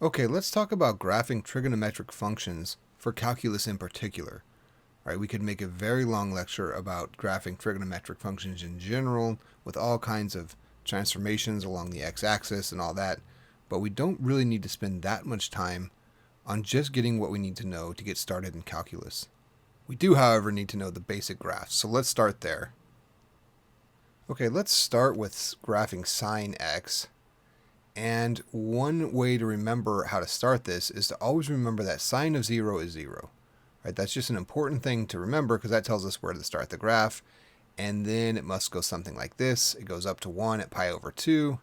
Okay, let's talk about graphing trigonometric functions for calculus in particular. Right, we could make a very long lecture about graphing trigonometric functions in general with all kinds of transformations along the x-axis and all that, but we don't really need to spend that much time on just getting what we need to know to get started in calculus. We do, however, need to know the basic graphs, so let's start there. Okay, let's start with graphing sine x. And one way to remember how to start this is to always remember that sine of 0 is 0. Right? That's just an important thing to remember because that tells us where to start the graph. And then it must go something like this. It goes up to 1 at pi over 2,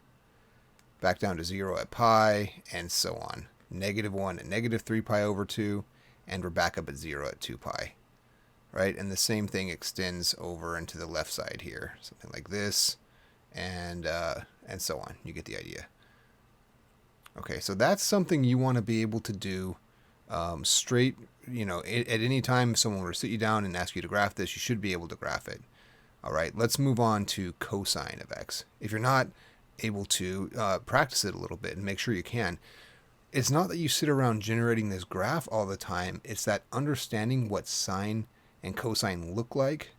back down to 0 at pi, and so on. Negative 1 at negative 3 pi over 2, and we're back up at 0 at 2 pi. Right? And the same thing extends over into the left side here. Something like this, and so on. You get the idea. Okay, so that's something you want to be able to do straight, at any time someone were to sit you down and ask you to graph this, you should be able to graph it. All right, let's move on to cosine of x. If you're not able to, practice it a little bit and make sure you can. It's not that you sit around generating this graph all the time. It's that understanding what sine and cosine look like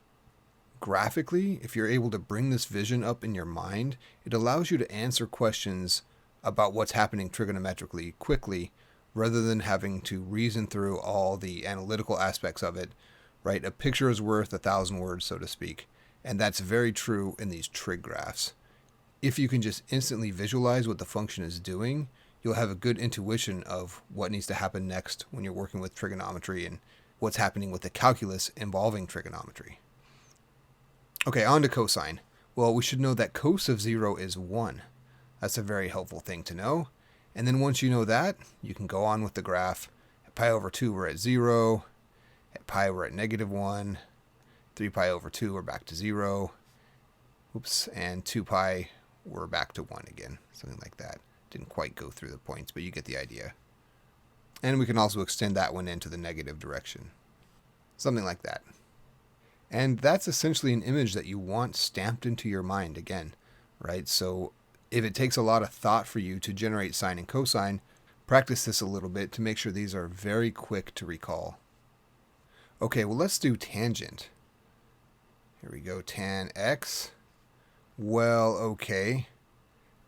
graphically. If you're able to bring this vision up in your mind, it allows you to answer questions about what's happening trigonometrically quickly rather than having to reason through all the analytical aspects of it, right? A picture is worth 1,000 words, so to speak. And that's very true in these trig graphs. If you can just instantly visualize what the function is doing, you'll have a good intuition of what needs to happen next when you're working with trigonometry and what's happening with the calculus involving trigonometry. Okay, on to cosine. Well, we should know that cos of 0 is 1. That's a very helpful thing to know. And then once you know that, you can go on with the graph. At pi over 2, we're at 0. At pi, we're at negative 1. 3 pi over 2, we're back to 0. Oops, and 2 pi, we're back to 1 again. Something like that. Didn't quite go through the points, but you get the idea. And we can also extend that one into the negative direction. Something like that. And that's essentially an image that you want stamped into your mind again, right? So if it takes a lot of thought for you to generate sine and cosine, practice this a little bit to make sure these are very quick to recall. Okay, well, let's do tangent. Here we go, tan x. Well, okay.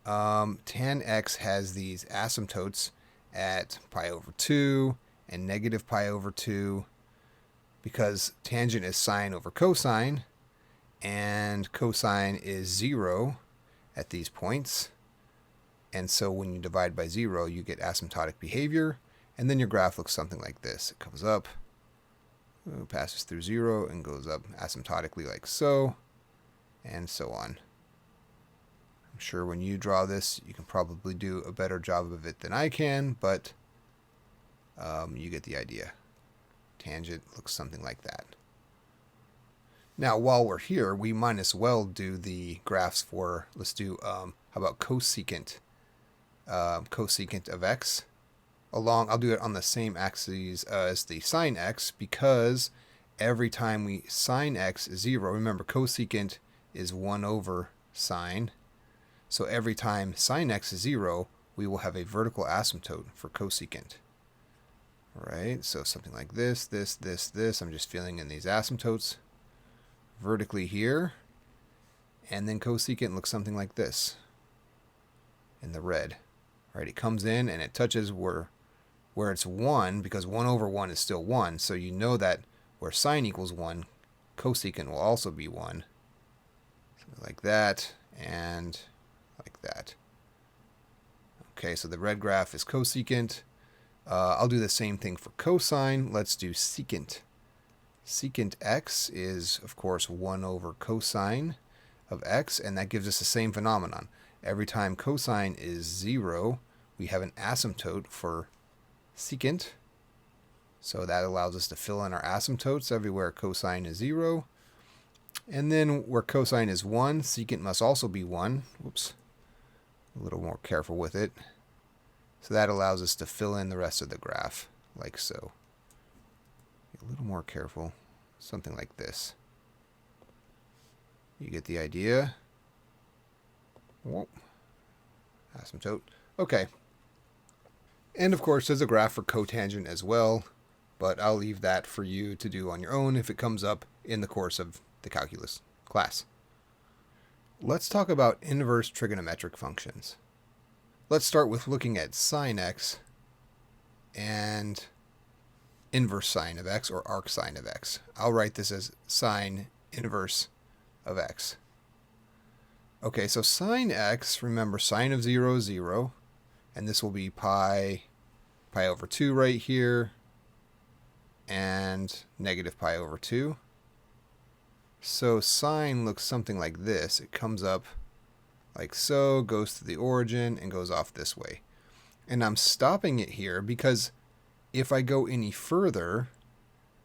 Tan x has these asymptotes at pi over 2 and negative pi over 2 because tangent is sine over cosine and cosine is 0 at these points. And so when you divide by 0, you get asymptotic behavior, and then your graph looks something like this. It comes up, passes through 0, and goes up asymptotically like so, and so on. I'm sure when you draw this, you can probably do a better job of it than I can, but you get the idea. Tangent looks something like that. Now, while we're here, we might as well do the graphs for, let's do, how about cosecant? Cosecant of x. I'll do it on the same axes as the sine x because every time we sine x is 0, remember cosecant is 1 over sine. So every time sine x is 0, we will have a vertical asymptote for cosecant. All right, so something like this, this, this, this. I'm just filling in these asymptotes vertically here, and then cosecant looks something like this in the red. Right, it comes in and it touches where it's 1 because 1 over 1 is still 1, so you know that where sine equals 1, cosecant will also be 1. Something like that and like that. Okay, so the red graph is cosecant. I'll do the same thing for cosine. Let's do secant. Secant x is, of course, 1 over cosine of x, and that gives us the same phenomenon. Every time cosine is 0, we have an asymptote for secant. So that allows us to fill in our asymptotes everywhere cosine is 0. And then where cosine is 1, secant must also be 1. Whoops. A little more careful with it. So that allows us to fill in the rest of the graph, like so. A little more careful. Something like this. You get the idea. Whoa. Asymptote. Okay. And of course, there's a graph for cotangent as well, but I'll leave that for you to do on your own if it comes up in the course of the calculus class. Let's talk about inverse trigonometric functions. Let's start with looking at sine x and inverse sine of x, or arc sine of x. I'll write this as sine inverse of x. Okay, so sine x, remember sine of 0 is 0, and this will be pi over 2 right here, and negative pi over 2. So sine looks something like this. It comes up like so, goes to the origin, and goes off this way. And I'm stopping it here because if I go any further,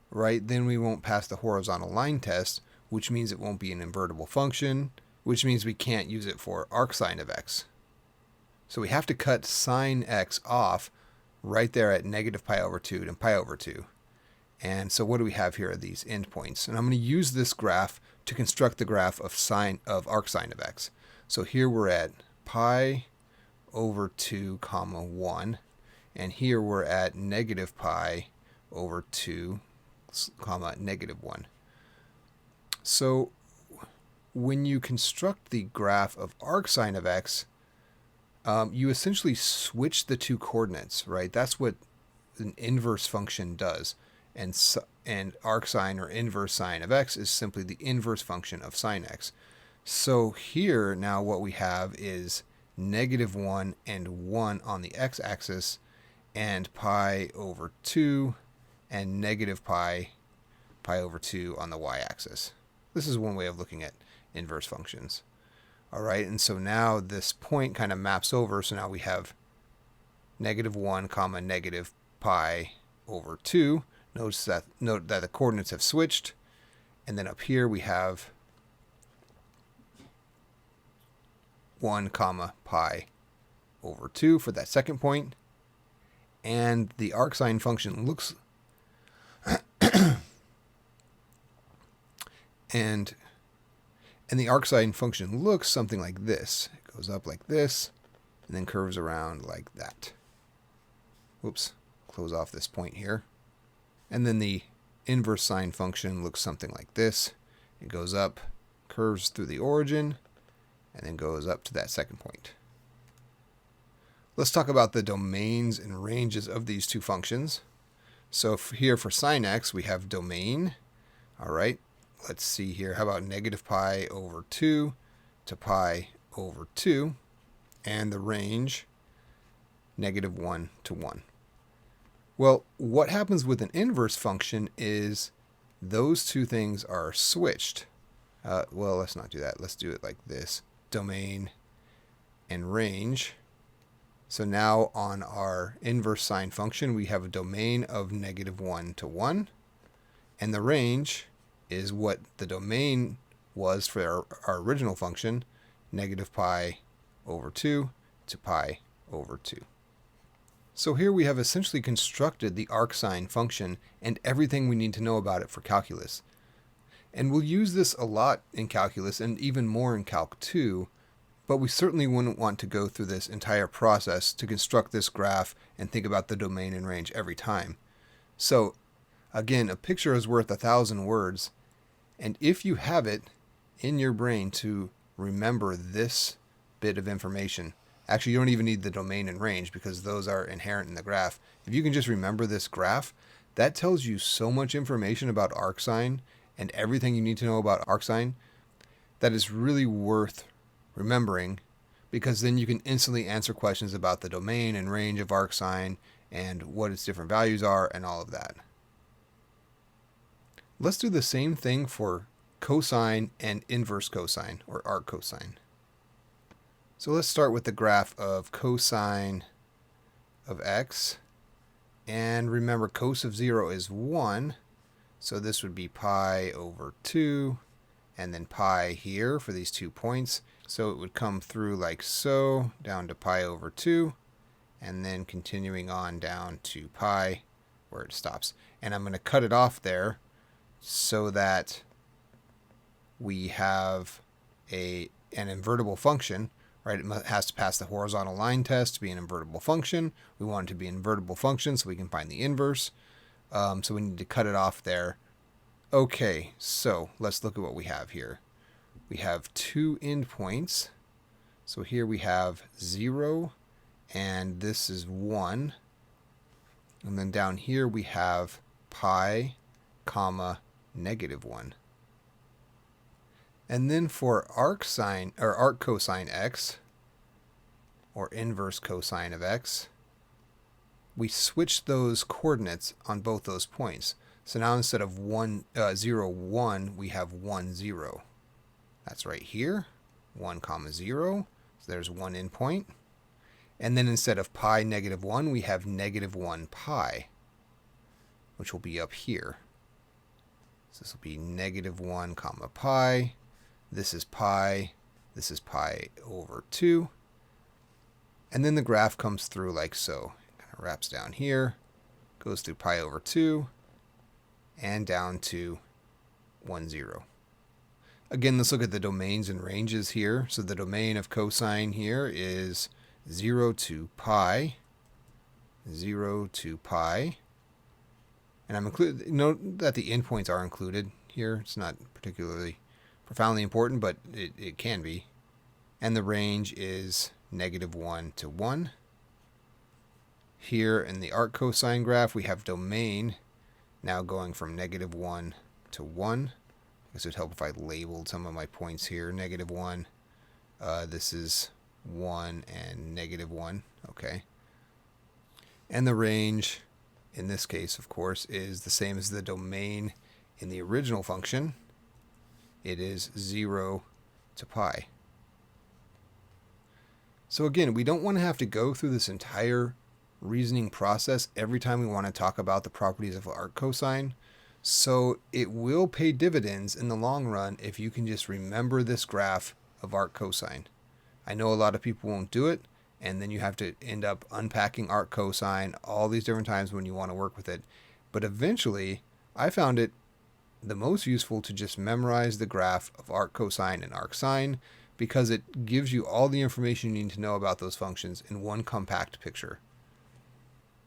right, then we won't pass the horizontal line test, which means it won't be an invertible function, which means we can't use it for arc sine of x. So we have to cut sine x off right there at negative pi over 2 and pi over 2. And so what do we have here are these endpoints. And I'm going to use this graph to construct the graph of arc sine of x. So here we're at pi over 2 comma 1. And here we're at negative pi over 2 comma negative 1. So when you construct the graph of arc sine of x, you essentially switch the two coordinates, right? That's what an inverse function does. And arc sine or inverse sine of x is simply the inverse function of sine x. So here now what we have is negative 1 and 1 on the x-axis, and pi over 2 and negative pi over 2 on the y-axis. This is one way of looking at inverse functions. All right, and so now this point kind of maps over, so now we have negative 1 comma negative pi over 2. Note that the coordinates have switched, and then up here we have 1 comma pi over 2 for that second point. And the arcsine function looks and the arcsine function looks something like this. It goes up like this and then curves around like that. Whoops, close off this point here. And then the inverse sine function looks something like this. It goes up, curves through the origin, and then goes up to that second point. Let's talk about the domains and ranges of these two functions. So here for sine x, we have domain. All right, let's see here. How about negative pi over 2 to pi over 2, and the range negative 1 to 1. Well, what happens with an inverse function is those two things are switched. Well, let's not do that. Let's do it like this. Domain and range. So now on our inverse sine function, we have a domain of negative 1 to 1. And the range is what the domain was for our original function, negative pi over 2 to pi over 2. So here we have essentially constructed the arcsine function and everything we need to know about it for calculus. And we'll use this a lot in calculus and even more in Calc 2, but we certainly wouldn't want to go through this entire process to construct this graph and think about the domain and range every time. So again, a picture is worth 1,000 words, and if you have it in your brain to remember this bit of information, actually, you don't even need the domain and range because those are inherent in the graph. If you can just remember this graph, that tells you so much information about arcsine and everything you need to know about arcsine that is really worth remembering, because then you can instantly answer questions about the domain and range of arcsine and what its different values are and all of that. Let's do the same thing for cosine and inverse cosine, or arc cosine. So let's start with the graph of cosine of x. And remember, cos of 0 is 1. So this would be pi over 2, and then pi here for these 2 points. So it would come through like so, down to pi over 2, and then continuing on down to pi where it stops. And I'm going to cut it off there so that we have an invertible function. right? It has to pass the horizontal line test to be an invertible function. We want it to be an invertible function so we can find the inverse. So we need to cut it off there. Okay, so let's look at what we have here. We have two endpoints. So here we have 0, and this is 1. And then down here we have pi, comma, -1. And then for arc sine, or arc cosine x, or inverse cosine of x, we switch those coordinates on both those points. So now instead of 0, 1, we have 1, 0. That's right here, 1, comma 0. So there's one endpoint. And then instead of pi, -1, we have -1 pi, which will be up here. So this will be -1, comma pi. This is pi over 2. And then the graph comes through like so. Kind of wraps down here, goes through pi over 2, and down to 1, 0. Again, let's look at the domains and ranges here. So the domain of cosine here is 0 to pi, 0 to pi. And I'm included. Note that the endpoints are included here. It's not particularly profoundly important, but it can be. And the range is -1 to 1. Here in the arc cosine graph, we have domain now going from -1 to 1. I guess it would help if I labeled some of my points here. -1. This is 1 and -1. Okay. And the range, in this case, of course, is the same as the domain in the original function. It is 0 to pi. So again, we don't want to have to go through this entire reasoning process every time we want to talk about the properties of arc cosine. So it will pay dividends in the long run if you can just remember this graph of arc cosine. I know a lot of people won't do it, and then you have to end up unpacking arc cosine all these different times when you want to work with it. But eventually, I found it the most useful to just memorize the graph of arc cosine and arc sine, because it gives you all the information you need to know about those functions in one compact picture.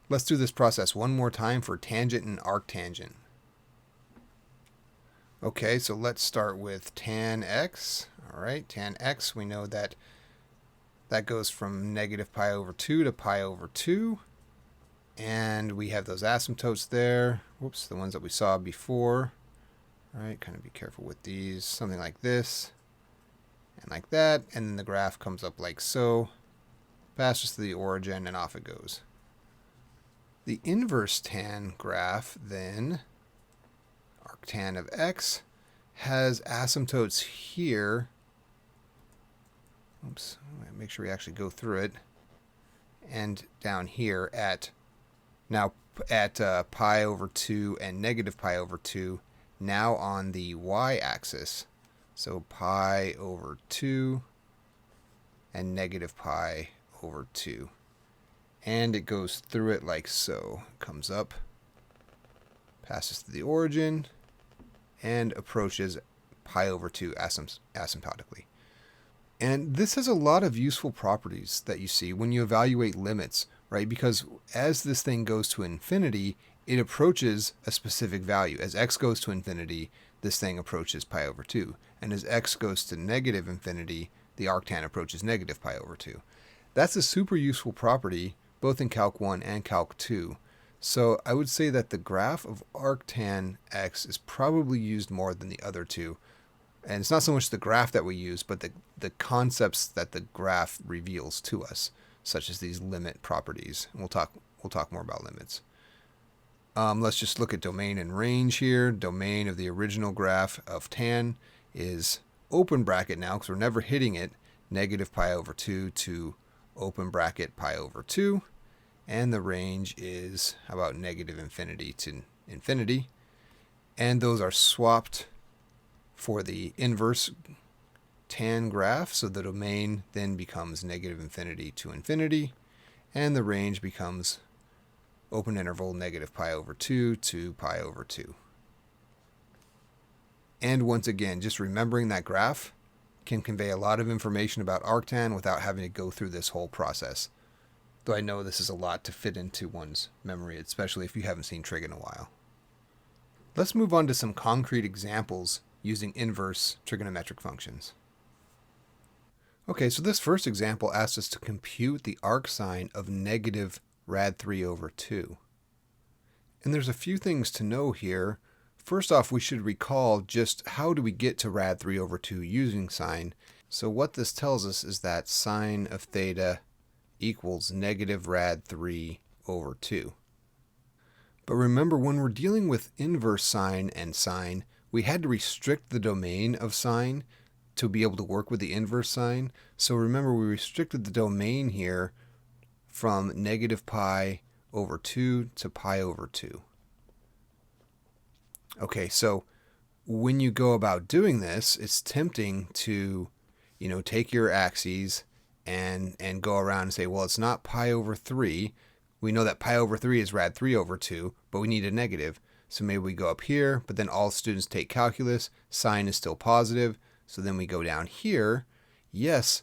Let's do this process one more time for tangent and arctangent. Okay, so let's start with tan x. All right, tan x, we know that goes from -pi over 2 to pi over 2. And we have those asymptotes there. Whoops, the ones that we saw before. All right, kind of be careful with these. Something like this and like that. And then the graph comes up like so. Passes to the origin and off it goes. The inverse tan graph then, arctan of x, has asymptotes here. Oops, make sure we actually go through it. And down here at pi over 2 and -pi over 2, now on the y-axis. So pi over 2 and -pi over 2. And it goes through it like so. Comes up, passes to the origin, and approaches pi over 2 asymptotically. And this has a lot of useful properties that you see when you evaluate limits, right? Because as this thing goes to infinity, it approaches a specific value. As x goes to infinity, this thing approaches pi over 2. And as x goes to -infinity, the arctan approaches -pi over 2. That's a super useful property, both in Calc 1 and Calc 2. So I would say that the graph of arctan x is probably used more than the other two. And it's not so much the graph that we use, but the concepts that the graph reveals to us, such as these limit properties. And we'll talk more about limits. Let's just look at domain and range here. Domain of the original graph of tan is open bracket now, because we're never hitting it, -pi over 2 to open bracket pi over 2. And the range is about -infinity to infinity. And those are swapped for the inverse tan graph. So the domain then becomes -infinity to infinity. And the range becomes open interval -pi over 2 to pi over 2. And once again, just remembering that graph can convey a lot of information about arctan without having to go through this whole process. Though I know this is a lot to fit into one's memory, especially if you haven't seen trig in a while. Let's move on to some concrete examples using inverse trigonometric functions. Okay, so this first example asks us to compute the arcsine of negative rad 3 over 2. And there's a few things to know here. First off, we should recall just how do we get to rad 3 over 2 using sine. So what this tells us is that sine of theta equals negative rad 3 over 2. But remember, when we're dealing with inverse sine and sine, we had to restrict the domain of sine to be able to work with the inverse sine. So remember, we restricted the domain here from negative pi over 2 to pi over 2. Okay, so when you go about doing this, it's tempting to, take your axes and go around and say, well, it's not pi over 3. We know that pi over 3 is rad 3 over 2, but we need a negative. So maybe we go up here, but then all students take calculus. Sine is still positive. So then we go down here. Yes,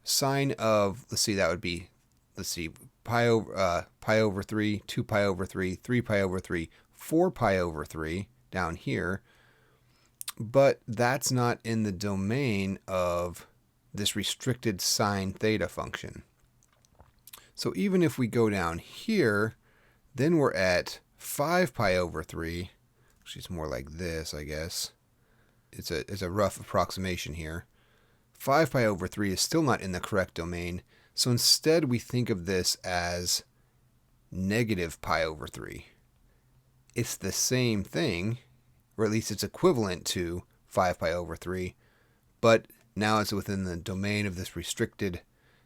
sine of, that would be, pi over 3, 2 pi over 3, 3 pi over 3, 4 pi over 3 down here. But that's not in the domain of this restricted sine theta function. So even if we go down here, then we're at 5 pi over 3. Actually, it's more like this, I guess. It's a rough approximation here. 5 pi over 3 is still not in the correct domain. So instead, we think of this as negative pi over 3. It's the same thing, or at least it's equivalent to 5 pi over 3, but now it's within the domain of this restricted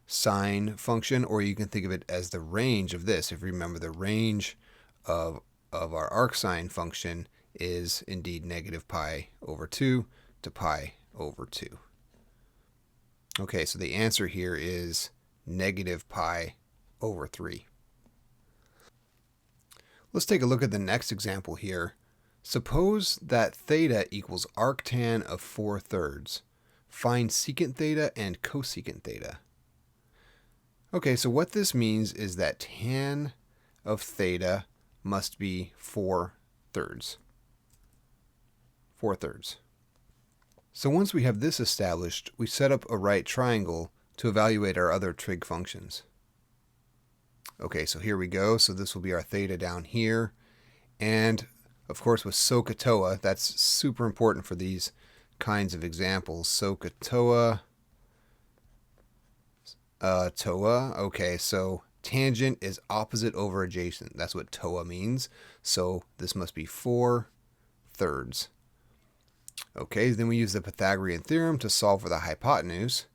sine function, or you can think of it as the range of this. If you remember, the range of our arcsine function is indeed negative pi over 2 to pi over 2. Okay, so the answer here is negative pi over 3. Let's take a look at the next example here. Suppose that theta equals arctan of 4/3. Find secant theta and cosecant theta. Okay, so what this means is that tan of theta must be 4/3. 4/3. So once we have this established, we set up a right triangle to evaluate our other trig functions. Okay, so here we go. So this will be our theta down here. And of course with SOHCAHTOA, that's super important for these kinds of examples. SOHCAHTOA, TOA. Okay, so tangent is opposite over adjacent. That's what TOA means. So this must be 4/3. Okay, then we use the Pythagorean theorem to solve for the hypotenuse.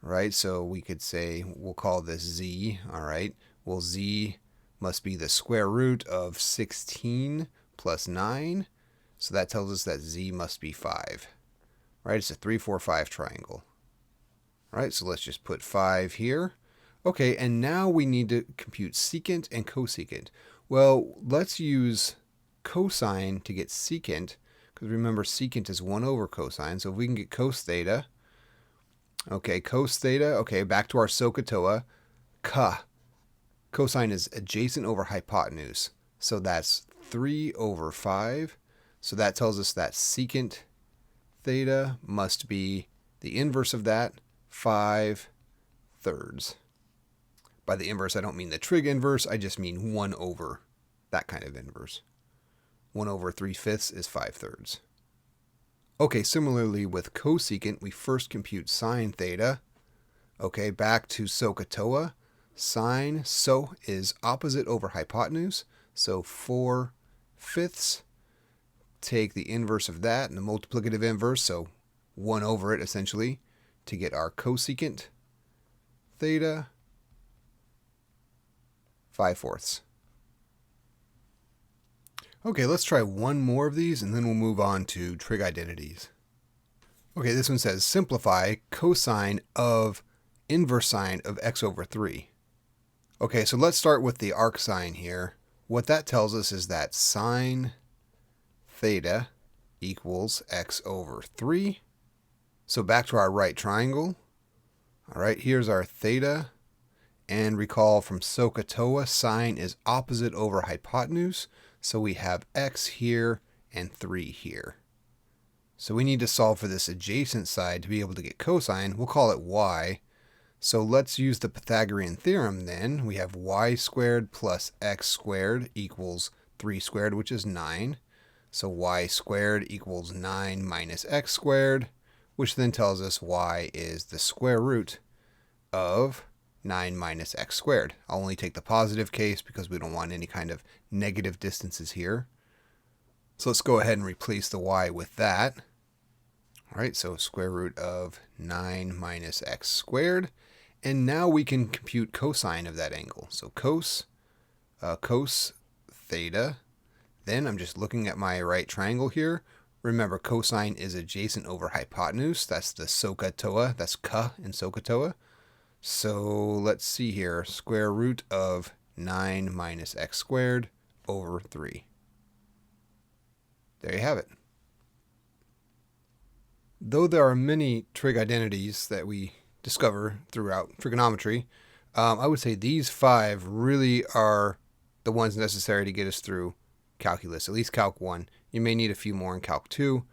Right, so we could say, we'll call this z. All right, well, z must be the square root of 16 plus 9. So that tells us that z must be 5. Right, it's a 3, 4, 5 triangle. All right, so let's just put 5 here. Okay, and now we need to compute secant and cosecant. Well, let's use cosine to get secant, because remember, secant is 1 over cosine. So if we can get cos theta, okay, cos theta, okay, back to our SOHCAHTOA, cosine is adjacent over hypotenuse. So that's 3 over 5. So that tells us that secant theta must be the inverse of that, 5/3. By the inverse, I don't mean the trig inverse, I just mean 1 over that kind of inverse. 1 over 3/5 is 5/3. Okay, similarly with cosecant, we first compute sine theta. Okay, back to SOHCAHTOA. Sine, is opposite over hypotenuse, so 4/5. Take the inverse of that and the multiplicative inverse, so 1 over it essentially, to get our cosecant theta, 5/4. Okay, let's try one more of these and then we'll move on to trig identities. Okay, this one says simplify cosine of inverse sine of x over 3. Okay, so let's start with the arcsine here. What that tells us is that sine theta equals x over 3. So back to our right triangle. All right, here's our theta. And recall from SOHCAHTOA, sine is opposite over hypotenuse. So we have x here and 3 here. So we need to solve for this adjacent side to be able to get cosine. We'll call it y. So let's use the Pythagorean theorem then. We have y squared plus x squared equals 3 squared, which is 9. So y squared equals 9 minus x squared, which then tells us y is the square root of 9 minus x squared. I'll only take the positive case because we don't want any kind of negative distances here. So let's go ahead and replace the y with that. All right, so square root of 9 minus x squared. And now we can compute cosine of that angle. So cos theta. Then I'm just looking at my right triangle here. Remember, cosine is adjacent over hypotenuse. That's the SOHCAHTOA. That's ka in SOHCAHTOA. So let's see here. Square root of 9 minus x squared over 3. There you have it. Though there are many trig identities that we discover throughout trigonometry, I would say these 5 really are the ones necessary to get us through calculus, at least Calc 1. You may need a few more in Calc 2,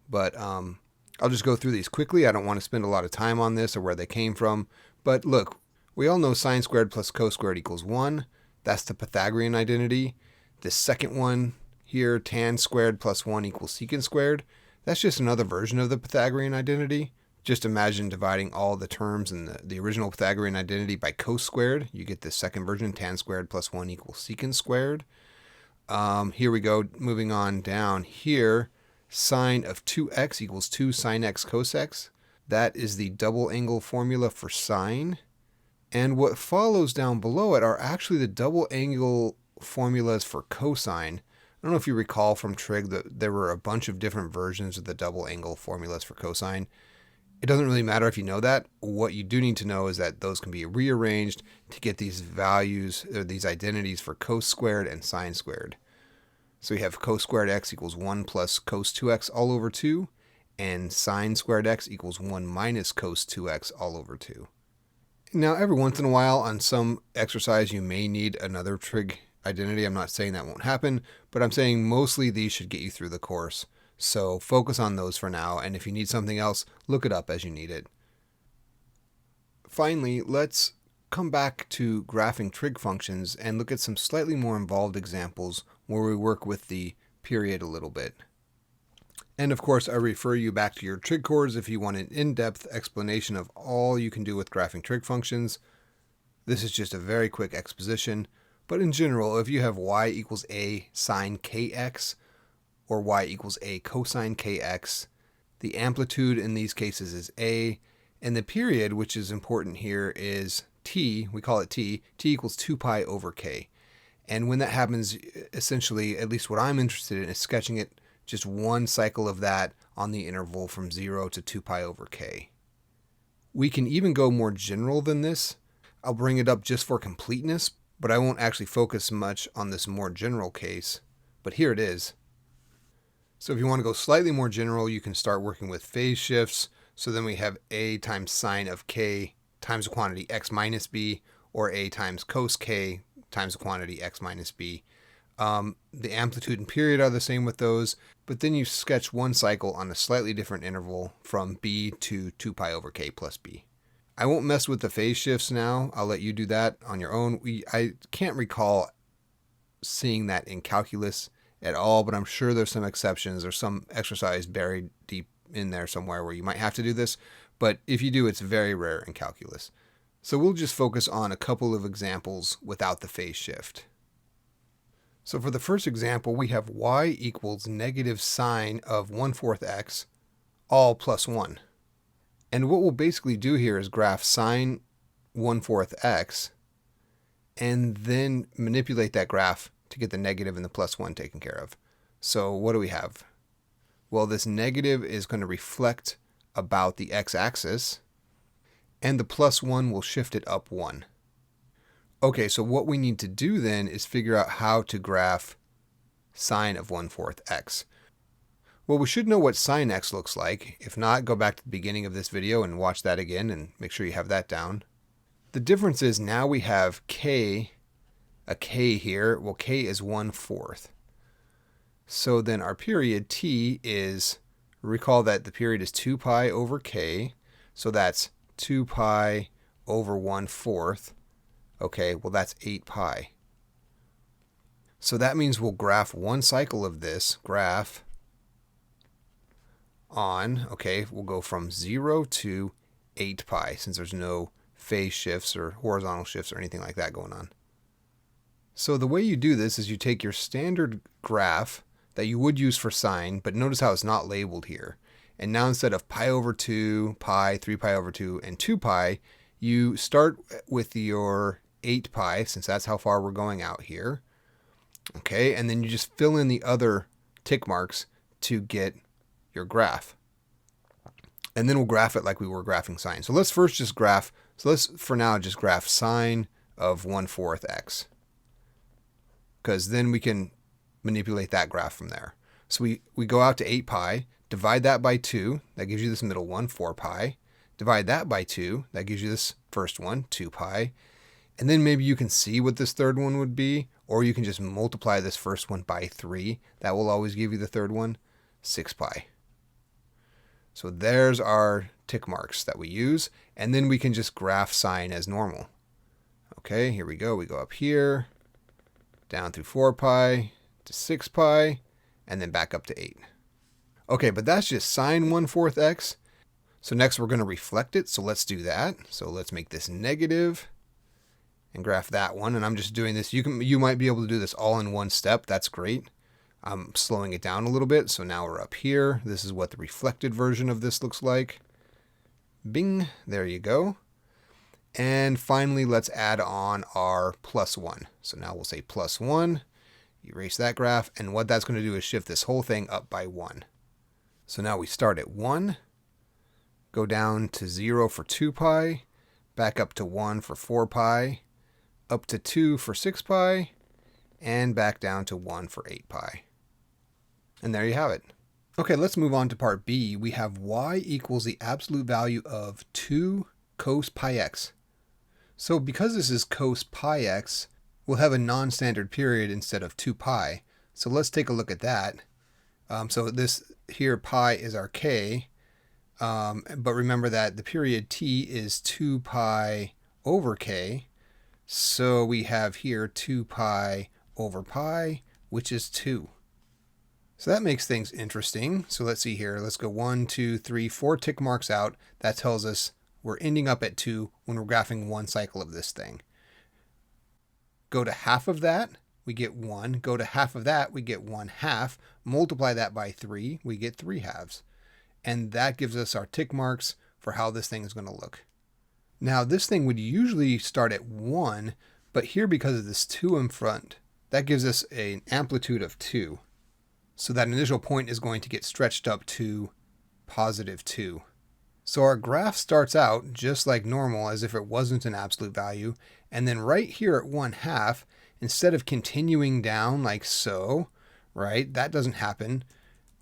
but I'll just go through these quickly. I don't want to spend a lot of time on this or where they came from. But look, we all know sine squared plus cos squared equals 1. That's the Pythagorean identity. The second one here, tan squared plus 1 equals secant squared. That's just another version of the Pythagorean identity. Just imagine dividing all the terms in the original Pythagorean identity by cos squared. You get the second version, tan squared plus 1 equals secant squared. Here we go, moving on down here. Sine of 2x equals 2 sine x cos x. That is the double angle formula for sine. And what follows down below it are actually the double angle formulas for cosine. I don't know if you recall from trig that there were a bunch of different versions of the double angle formulas for cosine. It doesn't really matter if you know that. What you do need to know is that those can be rearranged to get these values, or these identities for cos squared and sine squared. So we have cos squared x equals 1 plus cos 2x all over 2, and sine squared x equals 1 minus cos 2x all over 2. Now, every once in a while on some exercise, you may need another trig identity. I'm not saying that won't happen, but I'm saying mostly these should get you through the course. So focus on those for now, and if you need something else, look it up as you need it. Finally, let's come back to graphing trig functions and look at some slightly more involved examples where we work with the period a little bit. And of course, I refer you back to your trig course if you want an in-depth explanation of all you can do with graphing trig functions. This is just a very quick exposition, but in general, if you have y equals a sine kx, or y equals a cosine kx. The amplitude in these cases is a, and the period, which is important here, is t. We call it t. T equals 2 pi over k. And when that happens, essentially, at least what I'm interested in is sketching it just one cycle of that on the interval from 0 to 2 pi over k. We can even go more general than this. I'll bring it up just for completeness, but I won't actually focus much on this more general case. But here it is. So if you want to go slightly more general, you can start working with phase shifts. So then we have a times sine of k times the quantity x minus b, or a times cos k times the quantity x minus b. The amplitude and period are the same with those, but then you sketch one cycle on a slightly different interval from b to 2 pi over k plus b. I won't mess with the phase shifts now. I'll let you do that on your own. I can't recall seeing that in calculus at all, but I'm sure there's some exceptions or some exercise buried deep in there somewhere where you might have to do this, but if you do, it's very rare in calculus. So we'll just focus on a couple of examples without the phase shift. So for the first example, we have y equals negative sine of 1/4 x, all plus 1. And what we'll basically do here is graph sine 1/4 x, and then manipulate that graph to get the negative and the plus 1 taken care of. So what do we have? Well, this negative is going to reflect about the x-axis, and the plus 1 will shift it up 1. Okay, so what we need to do then is figure out how to graph sine of 1/4 x. Well, we should know what sine x looks like. If not, go back to the beginning of this video and watch that again and make sure you have that down. The difference is now we have a k here. Well, k is 1/4. So then our period t is, recall that the period is 2 pi over k. So that's 2 pi over 1/4. Okay, well that's 8 pi. So that means we'll graph one cycle of this graph on, okay, we'll go from 0 to 8 pi since there's no phase shifts or horizontal shifts or anything like that going on. So the way you do this is you take your standard graph that you would use for sine, but notice how it's not labeled here. And now instead of pi over 2, pi, 3 pi over 2, and 2 pi, you start with your 8 pi, since that's how far we're going out here. Okay, and then you just fill in the other tick marks to get your graph. And then we'll graph it like we were graphing sine. So let's first just graph, so let's for now just graph sine of 1/4 x. Because then we can manipulate that graph from there. So we go out to 8 pi, divide that by 2, that gives you this middle one, 4 pi. Divide that by 2, that gives you this first one, 2 pi. And then maybe you can see what this third one would be, or you can just multiply this first one by 3. That will always give you the third one, 6 pi. So there's our tick marks that we use, and then we can just graph sine as normal. Okay, here we go. We go up here, down through 4 pi to 6 pi, and then back up to 8. Okay, but that's just sine 1/4 x. So next we're going to reflect it, so let's do that. So let's make this negative and graph that one, and I'm just doing this. You might be able to do this all in one step. That's great. I'm slowing it down a little bit, so now we're up here. This is what the reflected version of this looks like. Bing, there you go. And finally, let's add on our +1. So now we'll say +1, erase that graph, and what that's going to do is shift this whole thing up by 1. So now we start at 1, go down to 0 for 2 pi, back up to 1 for 4 pi, up to 2 for 6 pi, and back down to 1 for 8 pi. And there you have it. Okay, let's move on to part B. We have y equals the absolute value of 2 cos pi x. So because this is cos pi x, we'll have a non-standard period instead of 2 pi. So let's take a look at that. So this here, pi is our k, but remember that the period t is 2 pi over k. So we have here 2 pi over pi, which is 2. So that makes things interesting. So let's see here. Let's go 1, 2, 3, 4 tick marks out. That tells us we're ending up at 2 when we're graphing one cycle of this thing. Go to half of that, we get 1. Go to half of that, we get 1/2. Multiply that by 3, we get 3/2. And that gives us our tick marks for how this thing is going to look. Now this thing would usually start at 1, but here because of this 2 in front, that gives us an amplitude of 2. So that initial point is going to get stretched up to +2. So our graph starts out just like normal, as if it wasn't an absolute value. And then right here at 1/2, instead of continuing down like so, right, that doesn't happen.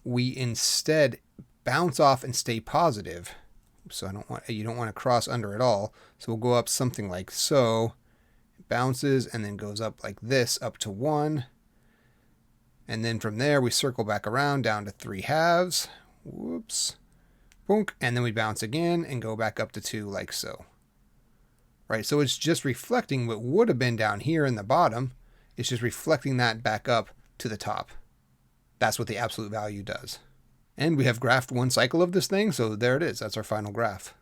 We instead bounce off and stay positive. So you don't want to cross under at all. So we'll go up something like so. It bounces and then goes up like this up to 1. And then from there, we circle back around down to 3/2. Whoops. Boonk. And then we bounce again and go back up to 2 like so. Right, so it's just reflecting what would have been down here in the bottom. It's just reflecting that back up to the top. That's what the absolute value does. And we have graphed one cycle of this thing, so there it is. That's our final graph.